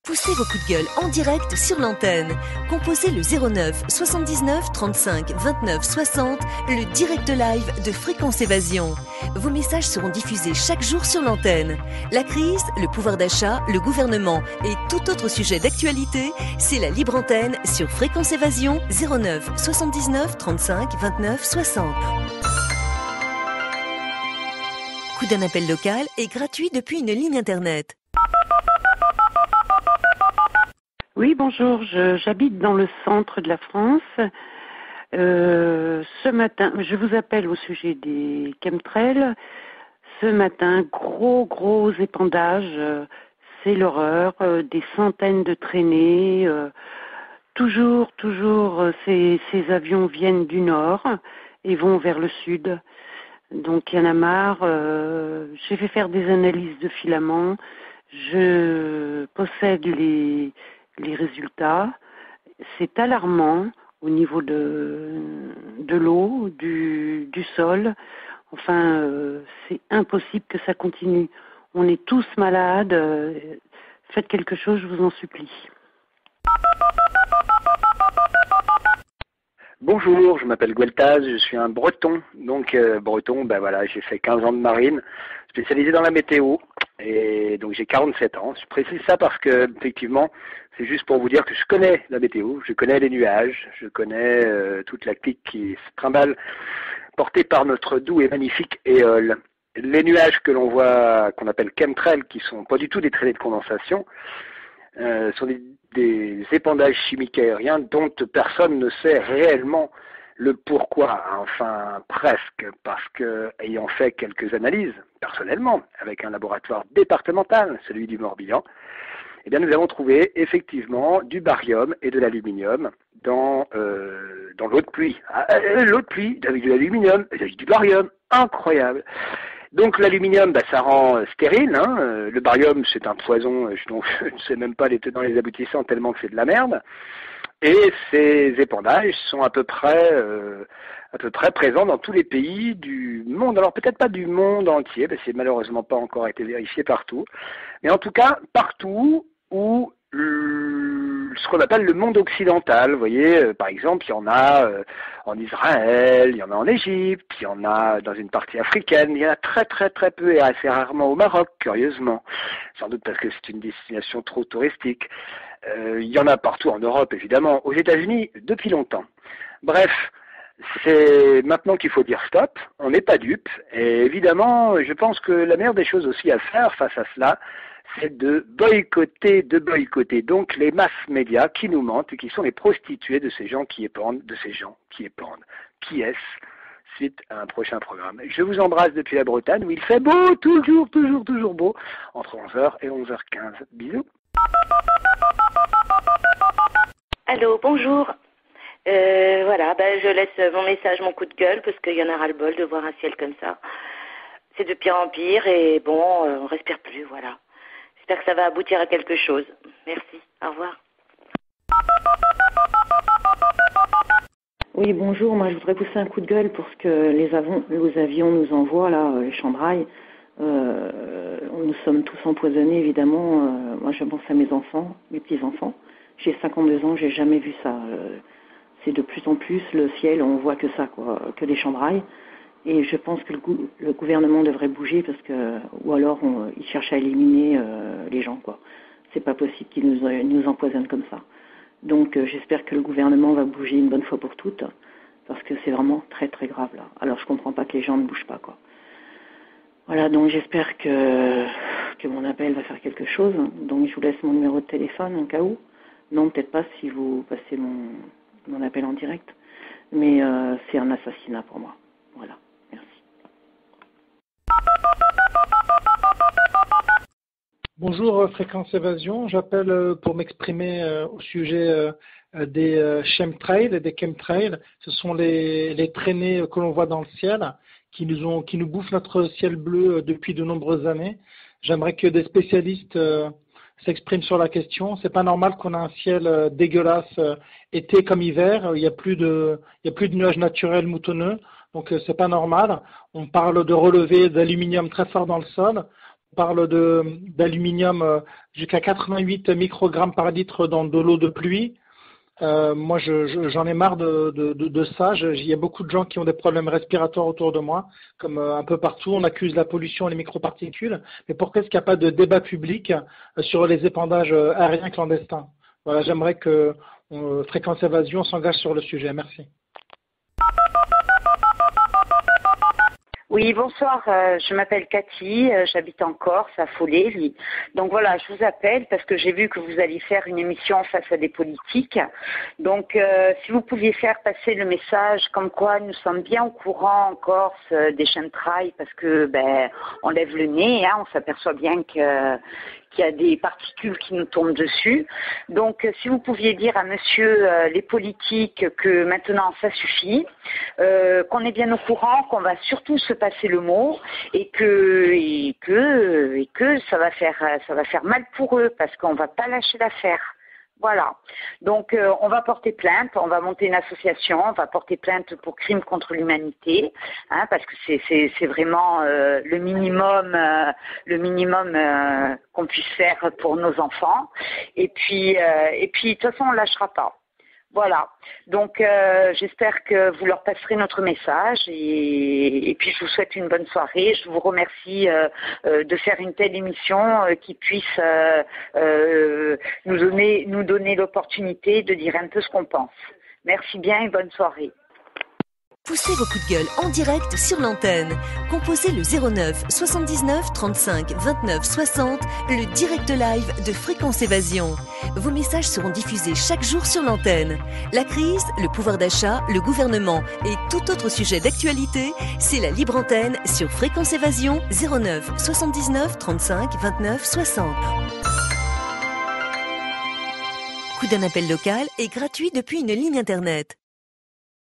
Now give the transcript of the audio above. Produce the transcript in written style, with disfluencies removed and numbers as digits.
Poussez vos coups de gueule en direct sur l'antenne. Composez le 09 79 35 29 60, le direct live de Fréquence Évasion. Vos messages seront diffusés chaque jour sur l'antenne. La crise, le pouvoir d'achat, le gouvernement et tout autre sujet d'actualité, c'est la libre antenne sur Fréquence Évasion 09 79 35 29 60. Coup d'un appel local est gratuit depuis une ligne internet. Oui, bonjour, j'habite dans le centre de la France. Ce matin, je vous appelle au sujet des chemtrails. Ce matin, gros épandages, c'est l'horreur, des centaines de traînées. Toujours, ces avions viennent du nord et vont vers le sud. Donc il y en a marre. J'ai fait faire des analyses de filaments. Je possède les résultats. C'est alarmant au niveau de l'eau, du sol. Enfin, c'est impossible que ça continue. On est tous malades. Faites quelque chose, je vous en supplie. Bonjour, je m'appelle Gueltaz, je suis un breton. Donc breton, ben voilà, j'ai fait 15 ans de marine, spécialisé dans la météo. Et donc j'ai 47 ans. Je précise ça parce que effectivement, c'est juste pour vous dire que je connais la météo, je connais les nuages, je connais toute la clique qui se trimballe, portée par notre doux et magnifique éole. Les nuages que l'on voit, qu'on appelle chemtrails, qui sont pas du tout des traînées de condensation, sont des épandages chimiques aériens dont personne ne sait réellement le pourquoi, enfin presque, parce que ayant fait quelques analyses, personnellement, avec un laboratoire départemental, celui du Morbihan, eh bien nous avons trouvé effectivement du barium et de l'aluminium dans l'eau de pluie. L'eau de pluie avec de l'aluminium et avec du barium, incroyable. Donc l'aluminium, ça rend stérile, hein. Le barium, c'est un poison, je ne sais même pas les tenants et les aboutissants tellement que c'est de la merde. Et ces épandages sont à peu près présents dans tous les pays du monde. Alors peut-être pas du monde entier, parce que c'est malheureusement pas encore été vérifié partout, mais en tout cas partout où ce qu'on appelle le monde occidental. Vous voyez, par exemple, il y en a en Israël, il y en a en Égypte, il y en a dans une partie africaine, il y en a très peu et assez rarement au Maroc, curieusement. Sans doute parce que c'est une destination trop touristique. Il y en a partout en Europe, évidemment, aux États-Unis, depuis longtemps. Bref, c'est maintenant qu'il faut dire stop, on n'est pas dupe, et évidemment, je pense que la meilleure des choses aussi à faire face à cela, c'est de boycotter donc les masses médias qui nous mentent et qui sont les prostituées de ces gens qui épandent, Qui est-ce? Suite à un prochain programme. Je vous embrasse depuis la Bretagne où il fait beau, toujours beau, entre 11h et 11h15. Bisous. Allô, bonjour. Voilà, je laisse mon message, mon coup de gueule, parce qu'il y en a ras-le-bol de voir un ciel comme ça. C'est de pire en pire et bon, on respire plus, voilà. J'espère que ça va aboutir à quelque chose. Merci, au revoir. Oui, bonjour, moi je voudrais pousser un coup de gueule pour ce que les avions nous envoient, là, les chandrails. Nous sommes tous empoisonnés, évidemment. Moi je pense à mes enfants, mes petits-enfants. J'ai 52 ans, j'ai jamais vu ça. C'est de plus en plus le ciel, on voit que ça, quoi, que des chandrails. Et je pense que le gouvernement devrait bouger parce que, ou alors il cherche à éliminer les gens, quoi. C'est pas possible qu'ils nous empoisonnent comme ça. Donc j'espère que le gouvernement va bouger une bonne fois pour toutes parce que c'est vraiment très grave là. Alors je comprends pas que les gens ne bougent pas, quoi. Voilà, donc j'espère que mon appel va faire quelque chose. Donc je vous laisse mon numéro de téléphone en cas où. Non, peut-être pas si vous passez mon appel en direct. Mais c'est un assassinat pour moi. Voilà, merci. Bonjour Fréquence Évasion, j'appelle pour m'exprimer au sujet des chemtrails et des chemtrails. Ce sont les traînées que l'on voit dans le ciel qui nous bouffent notre ciel bleu depuis de nombreuses années. J'aimerais que des spécialistes s'expriment sur la question. C'est pas normal qu'on ait un ciel dégueulasse été comme hiver. Il y a plus de nuages naturels moutonneux. Donc c'est pas normal. On parle de relevés d'aluminium très fort dans le sol. On parle d'aluminium jusqu'à 88 microgrammes par litre dans de l'eau de pluie. Moi, j'en ai marre de ça. Il y a beaucoup de gens qui ont des problèmes respiratoires autour de moi, comme un peu partout. On accuse la pollution et les microparticules. Mais pourquoi est-ce qu'il n'y a pas de débat public sur les épandages aériens clandestins? Voilà, j'aimerais que Fréquence Évasion s'engage sur le sujet. Merci. Oui, bonsoir, je m'appelle Cathy, j'habite en Corse, à Follet. Donc voilà, je vous appelle parce que j'ai vu que vous alliez faire une émission face à des politiques. Donc si vous pouviez faire passer le message comme quoi nous sommes bien au courant en Corse des chemtrails parce que on lève le nez, on s'aperçoit bien qu'il y a des particules qui nous tombent dessus. Donc, si vous pouviez dire à monsieur les politiques que maintenant ça suffit, qu'on est bien au courant, qu'on va surtout se passer le mot et que ça va faire mal pour eux parce qu'on va pas lâcher l'affaire. Voilà. Donc, on va porter plainte, on va monter une association, on va porter plainte pour crimes contre l'humanité, parce que c'est vraiment le minimum qu'on puisse faire pour nos enfants. Et puis, de toute façon, on lâchera pas. Voilà. Donc, j'espère que vous leur passerez notre message et puis je vous souhaite une bonne soirée. Je vous remercie de faire une telle émission qui puisse nous donner l'opportunité de dire un peu ce qu'on pense. Merci bien et bonne soirée. Poussez vos coups de gueule en direct sur l'antenne. Composez le 09 79 35 29 60, le direct live de Fréquence Évasion. Vos messages seront diffusés chaque jour sur l'antenne. La crise, le pouvoir d'achat, le gouvernement et tout autre sujet d'actualité, c'est la libre antenne sur Fréquence Évasion 09 79 35 29 60. Coût d'un appel local est gratuit depuis une ligne internet.